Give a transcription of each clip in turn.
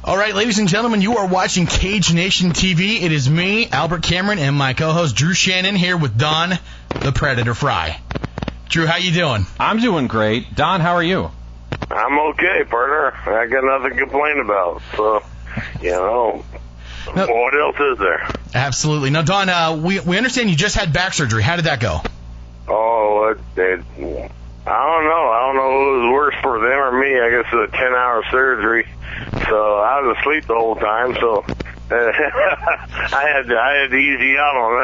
All right, ladies and gentlemen, you are watching Cage Nation TV. It is me, Albert Cameron, and my co-host Drew Shannon here with Don, the Predator Frye. Drew, how you doing? I'm doing great. Don, how are you? I'm okay, partner. I got nothing to complain about. So, what else is there? Absolutely. Now, Don, we understand you just had back surgery. How did that go? Oh, I don't know. I don't know who was worse for them or me. I guess it's a 10-hour surgery. So I was asleep the whole time, so I had to easy out on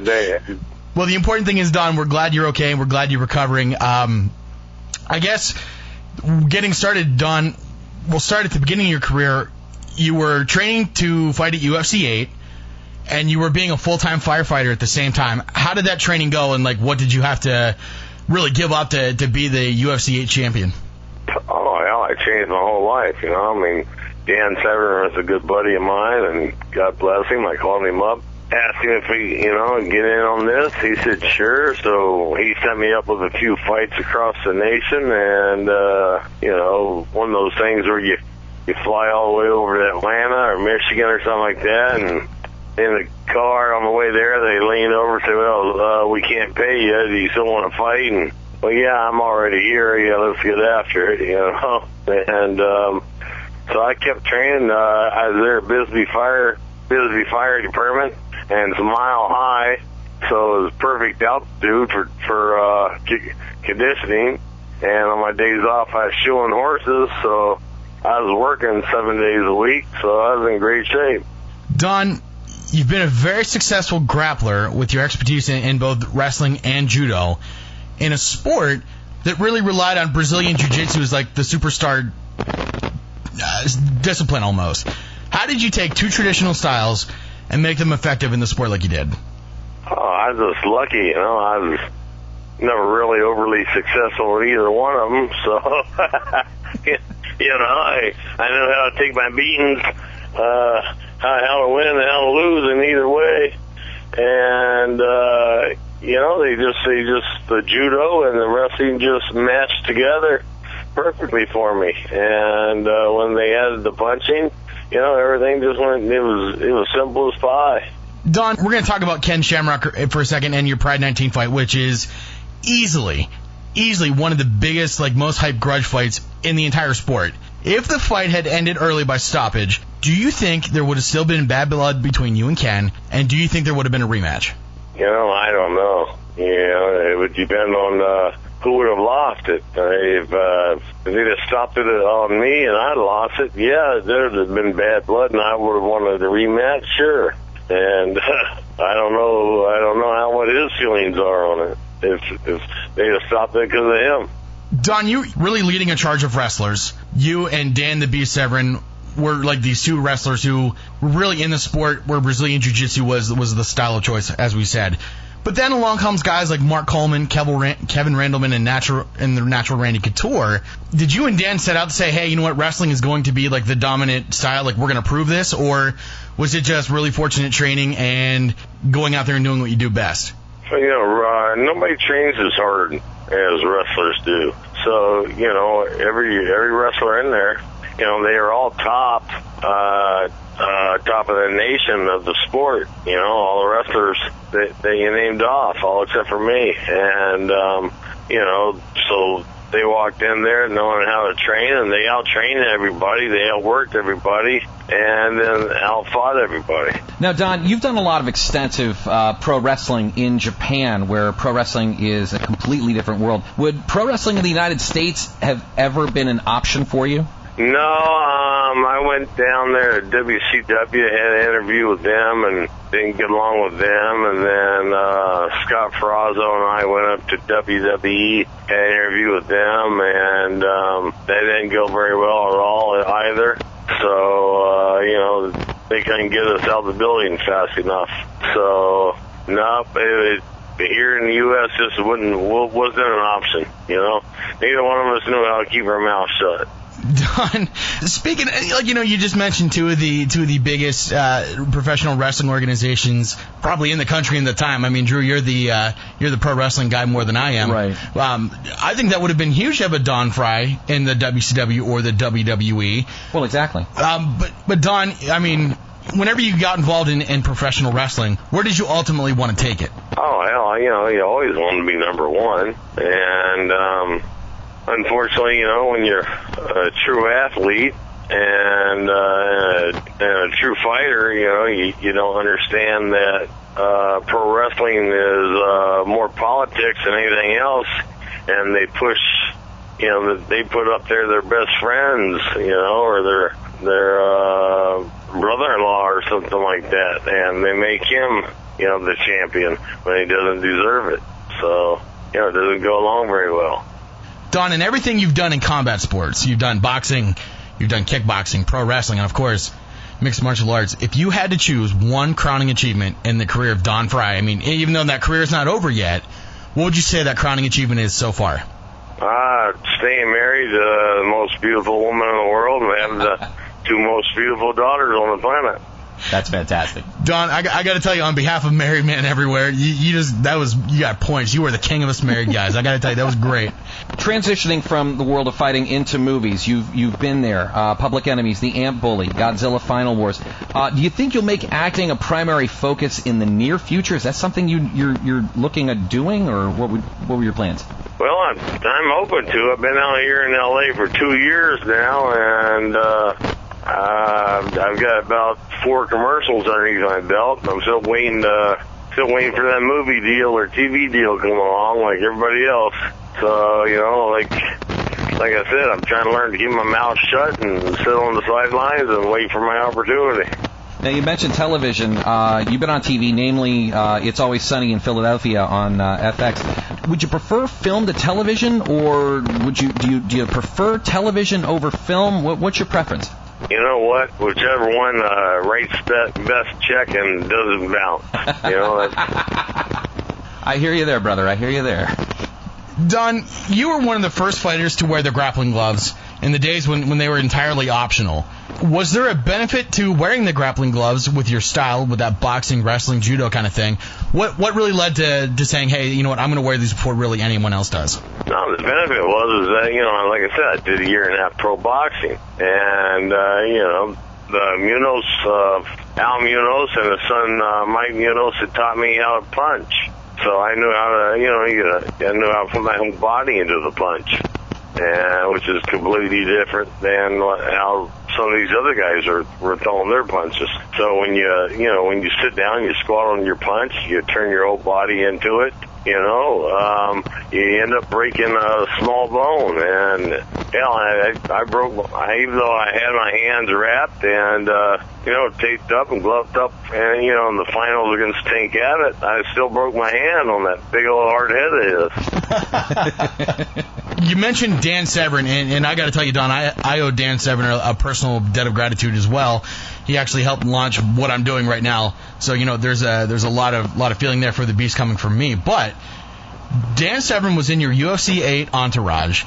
that, Well, the important thing is, Don, we're glad you're okay, and we're glad you're recovering. I guess getting started, Don, we'll start at the beginning of your career. You were training to fight at UFC 8, and you were being a full-time firefighter at the same time. How did that training go, and what did you have to really give up to be the UFC 8 champion? Oh, hell, I changed my whole life, Dan Severn was a good buddy of mine, and God bless him. I called him up, asked him if he, get in on this. He said, sure. So he set me up with a few fights across the nation, and, one of those things where you fly all the way over to Atlanta or Michigan or something like that, and in the car on the way there, they lean over and say, well, we can't pay you. Do you still want to fight? And, well, yeah, I'm already here. Yeah, let's get after it, And so I kept training. I was there at Bisbee Fire Department, and it's a mile high, so it was perfect altitude for conditioning. And on my days off, I was shoeing horses, so I was working 7 days a week, so I was in great shape. Don, you've been a very successful grappler with your expertise in both wrestling and judo, in a sport that really relied on Brazilian Jiu-Jitsu as like the superstar discipline almost. How did you take two traditional styles and make them effective in the sport like you did? Oh, I was just lucky, I was never really overly successful with either one of them, so I know how to take my beatings, how to win and how to lose in either way, and the judo and the wrestling just matched together perfectly for me. And when they added the punching, everything just went. It was simple as pie. Don, we're going to talk about Ken Shamrock for a second and your Pride 19 fight, which is easily one of the biggest, most hyped grudge fights in the entire sport. If the fight had ended early by stoppage, do you think there would have still been bad blood between you and Ken? And do you think there would have been a rematch? I don't know. It would depend on who would have lost it. If they'd have stopped it on me and I'd lost it, yeah, there would have been bad blood, and I would have wanted a rematch, sure. And I don't know what his feelings are on it. If they'd have stopped it because of him. Don, you really leading a charge of wrestlers. You and Dan the Severn were like these two wrestlers who were really in the sport where Brazilian Jiu-Jitsu was the style of choice, as we said. But then along comes guys like Mark Coleman, Kevin Randleman, and the natural Randy Couture. Did you and Dan set out to say, hey, you know what, wrestling is going to be the dominant style, we're going to prove this? Or was it just really fortunate training and going out there and doing what you do best? Nobody trains as hard as wrestlers do. So, every wrestler in there, they are all top of the nation of the sport. All the wrestlers that you named off, all except for me. And, so they walked in there knowing how to train, and they out-trained everybody, they outworked everybody, and then out-fought everybody. Now, Don, you've done a lot of extensive pro wrestling in Japan, where pro wrestling is a completely different world. Would pro wrestling in the United States have ever been an option for you? No, I went down there at WCW, had an interview with them, and didn't get along with them. And then Scott Ferrazzo and I went up to WWE, had an interview with them, and they didn't go very well at all either. So, they couldn't get us out of the building fast enough. So, no, here in the U.S. just wasn't an option, Neither one of us knew how to keep our mouth shut. Don, speaking, you just mentioned two of the biggest professional wrestling organizations probably in the country in the time. I mean, Drew, you're the pro wrestling guy more than I am. Right. I think that would have been huge to have a Don Frye in the WCW or the WWE. Well, exactly. But Don, I mean, whenever you got involved in professional wrestling, where did you ultimately want to take it? Oh, hell, you always want to be number one, and unfortunately, when you're a true athlete and a true fighter, you don't understand that pro wrestling is more politics than anything else, and they push, they put up there their best friends, or their brother-in-law or something like that, and they make him, the champion when he doesn't deserve it. So, it doesn't go along very well. Don, in everything you've done in combat sports, you've done boxing, you've done kickboxing, pro wrestling, and of course, mixed martial arts. If you had to choose one crowning achievement in the career of Don Frye, I mean, even though that career is not over yet, what would you say that crowning achievement is so far? Staying married to the most beautiful woman in the world and having the two most beautiful daughters on the planet. That's fantastic. Don, I got to tell you, on behalf of Married Man Everywhere, you got points. You were the king of us married guys. I got to tell you, that was great. Transitioning from the world of fighting into movies, you've been there. Public Enemies, The Ant Bully, Godzilla Final Wars. Do you think you'll make acting a primary focus in the near future? Is that something you're looking at doing, or what were your plans? Well, I'm open to it. I've been out here in L.A. for 2 years now, and I've got about 4 commercials underneath my belt. I'm still waiting for that movie deal or TV deal to come along like everybody else. So, like I said, I'm trying to learn to keep my mouth shut and sit on the sidelines and wait for my opportunity. Now, you mentioned television. You've been on TV, namely It's Always Sunny in Philadelphia on FX. Would you prefer film to television, or do you prefer television over film? What's your preference? You know what? Whichever one writes that best check and doesn't bounce. I hear you there, brother. I hear you there. Don, you were one of the first fighters to wear the grappling gloves in the days when they were entirely optional. Was there a benefit to wearing the grappling gloves with your style, with that boxing, wrestling, judo kind of thing? What really led to saying, hey, you know what, I'm going to wear these before really anyone else does? No, the benefit was that, like I said, I did a year and a half pro boxing. And, the Munoz, Al Munoz and his son, Mike Munoz, had taught me how to punch. So I knew how to, I knew how to put my whole body into the punch, which is completely different than how some of these other guys were throwing their punches. So when you sit down, you squat on your punch, you turn your whole body into it. You end up breaking a small bone, and I broke. Even though I had my hands wrapped and taped up and gloved up, and in the finals against Tank Abbott, I still broke my hand on that big old hard head of his. You mentioned Dan Severn, and I got to tell you, Don, I owe Dan Severn a personal debt of gratitude as well. He actually helped launch what I'm doing right now. So there's a lot of feeling there for the beast coming from me. But Dan Severn was in your UFC 8 entourage,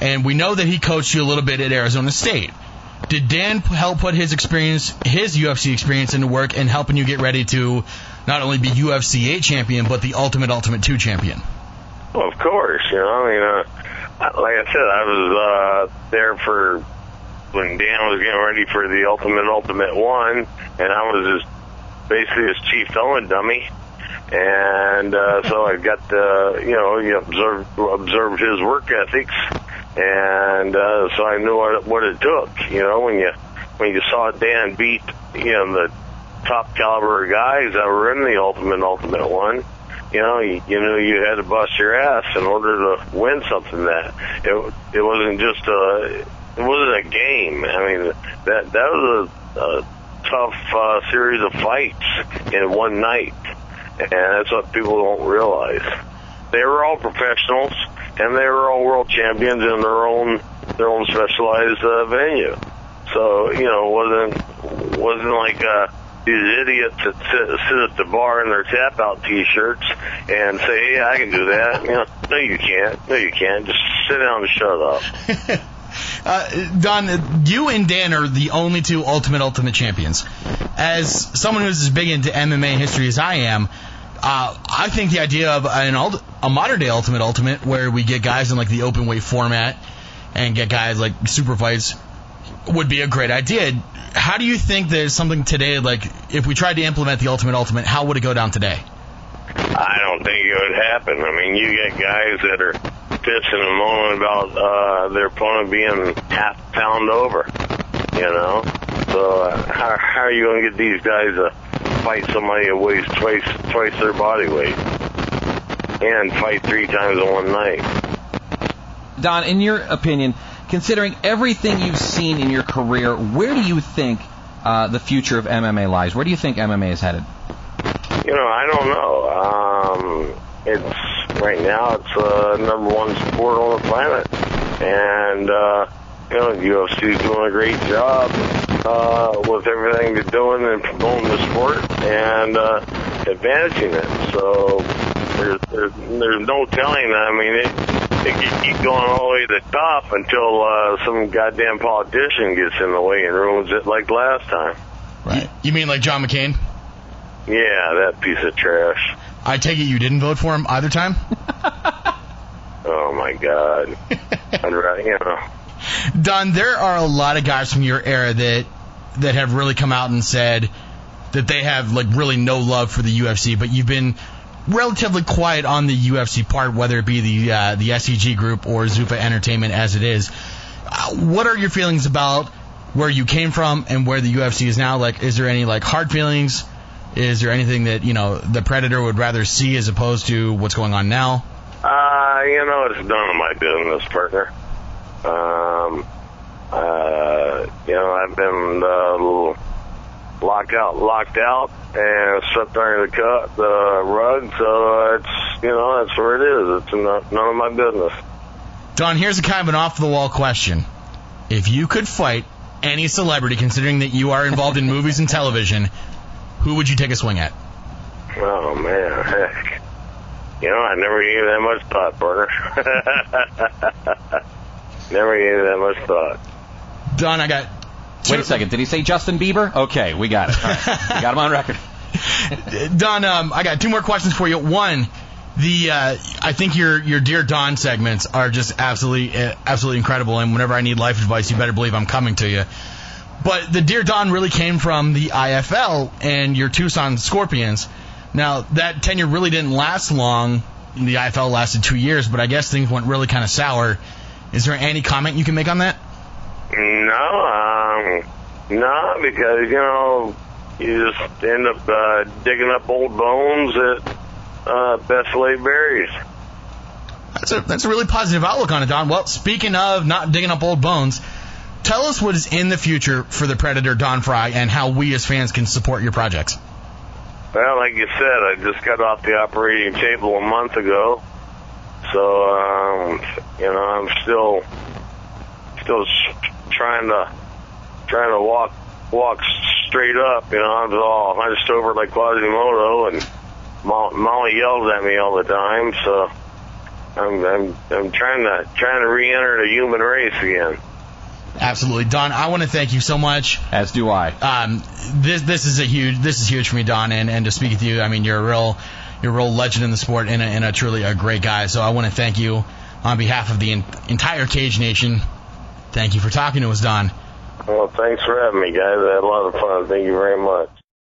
and we know that he coached you a little bit at Arizona State. Did Dan help put his UFC experience into work in helping you get ready to not only be UFC 8 champion, but the Ultimate 2 champion? Well, of course. Like I said, I was there for when Dan was getting ready for the Ultimate 1, and I was basically his chief throwing dummy. And so I got observed his work ethics, and so I knew what it took. When you saw Dan beat the top caliber guys that were in the Ultimate 1. You knew you had to bust your ass in order to win something. That it wasn't just it wasn't a game. I mean, that was a tough series of fights in one night, and that's what people don't realize. They were all professionals, and they were all world champions in their own specialized venue. So it wasn't like these idiots that sit at the bar in their tap-out T-shirts and say, hey, I can do that. No, you can't. Just sit down and shut up. Don, you and Dan are the only two Ultimate champions. As someone who's as big into MMA history as I am, I think the idea of a modern-day Ultimate where we get guys in like the open weight format and get guys like super fights would be a great idea. How do you think there's something today, like if we tried to implement the Ultimate, how would it go down today? I don't think it would happen. I mean, you get guys that are pissing and moaning about their opponent being half a pound over, you know? So how are you going to get these guys to fight somebody that weighs twice their body weight and fight 3 times in one night? Don, in your opinion, considering everything you've seen in your career, where do you think the future of MMA lies? Where do you think MMA is headed? You know, I don't know. Right now it's #1 sport on the planet, and you know, UFC is doing a great job with everything they're doing and promoting the sport and advancing it. So there's no telling. I mean, it can keep going all the way to the top until some goddamn politician gets in the way and ruins it like last time. Right. You mean like John McCain? Yeah, that piece of trash. I take it you didn't vote for him either time? Oh, my God. You know. Don, there are a lot of guys from your era that have really come out and said that they have like really no love for the UFC, but you've been relatively quiet on the UFC part, whether it be the SEG group or Zuffa Entertainment as it is. What are your feelings about where you came from and where the UFC is now? Like, is there any like hard feelings? Is there anything that, you know, the Predator would rather see as opposed to what's going on now? You know, it's none of my business, partner. You know, I've been locked out, and swept under the rug. So it's, you know, that's where it is. It's none of my business. Don, here's a kind of an off-the-wall question: if you could fight any celebrity, considering that you are involved in movies and television, who would you take a swing at? Oh, man, heck. You know, I never gave that much thought, partner. Never gave that much thought. Don, I got... Wait a second. Did he say Justin Bieber? Okay, we got it. All right. We got him on record. Don, I got 2 more questions for you. One, I think your Dear Don segments are just absolutely incredible, and whenever I need life advice, you better believe I'm coming to you. But the Dear Don really came from the IFL and your Tucson Scorpions. Now, that tenure really didn't last long. The IFL lasted 2 years, but I guess things went really kind of sour. Is there any comment you can make on that? No, because, you know, you just end up digging up old bones at best laid berries. That's a really positive outlook on it, Don. Well, speaking of not digging up old bones, tell us what is in the future for the Predator, Don Frye, and how we as fans can support your projects. Well, like you said, I just got off the operating table a month ago, so you know, I'm still trying to walk straight up. You know, I'm all hunched over like Quasimodo, and Molly yells at me all the time. So I'm trying to re-enter the human race again. Absolutely, Don. I want to thank you so much. As do I. This is huge for me, Don, and to speak with you. I mean, you're a real legend in the sport and a truly a great guy. So I want to thank you on behalf of the entire Cage Nation. Thank you for talking to us, Don. Well, thanks for having me, guys. I had a lot of fun. Thank you very much.